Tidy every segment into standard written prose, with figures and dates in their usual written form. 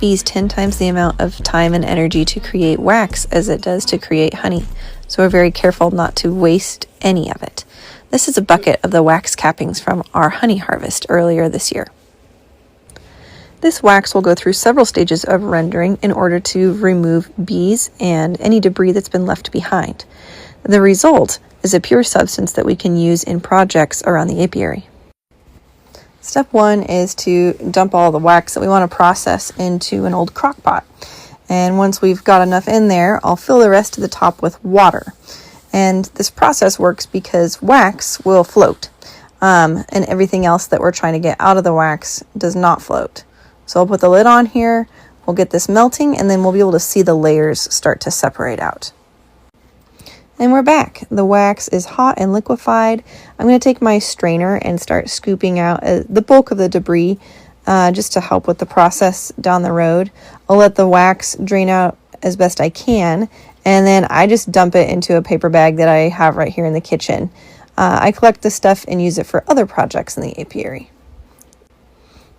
bees 10 times the amount of time and energy to create wax as it does to create honey, so we're very careful not to waste any of it. This is a bucket of the wax cappings from our honey harvest earlier this year. This wax will go through several stages of rendering in order to remove bees and any debris that's been left behind. The result is a pure substance that we can use in projects around the apiary. Step 1 is to dump all the wax that we want to process into an old crock pot. And once we've got enough in there, I'll fill the rest of the top with water. And this process works because wax will float, and everything else that we're trying to get out of the wax does not float. So I'll put the lid on here, we'll get this melting, and then we'll be able to see the layers start to separate out. And we're back. The wax is hot and liquefied. I'm going to take my strainer and start scooping out the bulk of the debris just to help with the process down the road. I'll let the wax drain out as best I can, and then I just dump it into a paper bag that I have right here in the kitchen. I collect this stuff and use it for other projects in the apiary.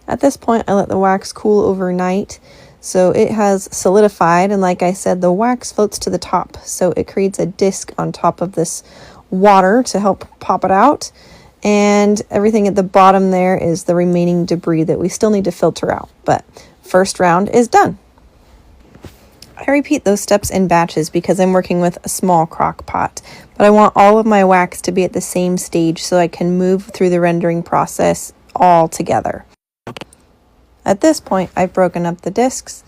At this point, I let the wax cool overnight, so it has solidified, and like I said, the wax floats to the top, so it creates a disc on top of this water to help pop it out, and everything at the bottom there is the remaining debris that we still need to filter out, but first round is done. I repeat those steps in batches because I'm working with a small crock pot, but I want all of my wax to be at the same stage so I can move through the rendering process all together. At this point, I've broken up the discs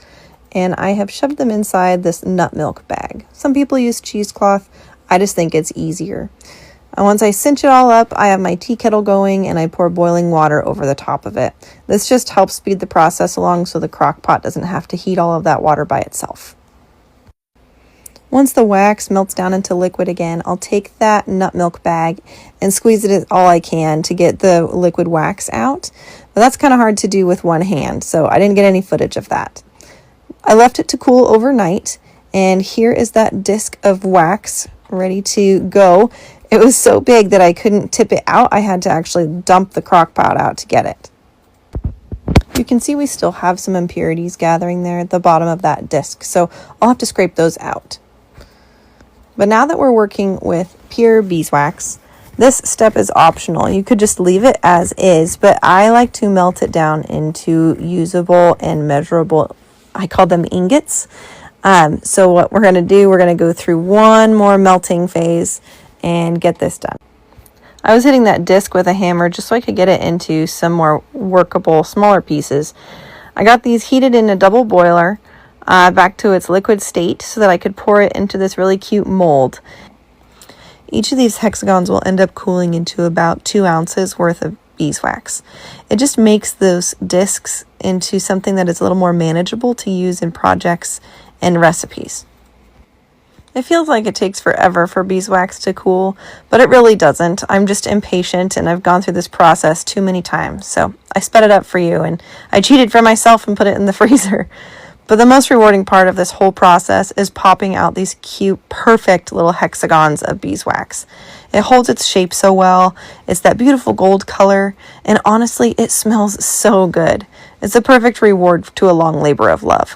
and I have shoved them inside this nut milk bag. Some people use cheesecloth. I just think it's easier. And once I cinch it all up, I have my tea kettle going and I pour boiling water over the top of it. This just helps speed the process along so the crock pot doesn't have to heat all of that water by itself. Once the wax melts down into liquid again, I'll take that nut milk bag and squeeze it all I can to get the liquid wax out. But that's kind of hard to do with one hand, so I didn't get any footage of that. I left it to cool overnight, and here is that disc of wax ready to go. It was so big that I couldn't tip it out. I had to actually dump the crock pot out to get it. You can see we still have some impurities gathering there at the bottom of that disc, so I'll have to scrape those out. But now that we're working with pure beeswax, this step is optional. You could just leave it as is, but I like to melt it down into usable and measurable, I call them ingots. So what we're going to do, we're going to go through one more melting phase and get this done. I was hitting that disc with a hammer just so I could get it into some more workable, smaller pieces. I got these heated in a double boiler back to its liquid state so that I could pour it into this really cute mold. Each of these hexagons will end up cooling into about 2 ounces worth of beeswax. It just makes those discs into something that is a little more manageable to use in projects and recipes. It feels like it takes forever for beeswax to cool, but it really doesn't. I'm just impatient and I've gone through this process too many times, so I sped it up for you and I cheated for myself and put it in the freezer. But the most rewarding part of this whole process is popping out these cute, perfect little hexagons of beeswax. It holds its shape so well. It's that beautiful gold color, and honestly, it smells so good. It's a perfect reward to a long labor of love.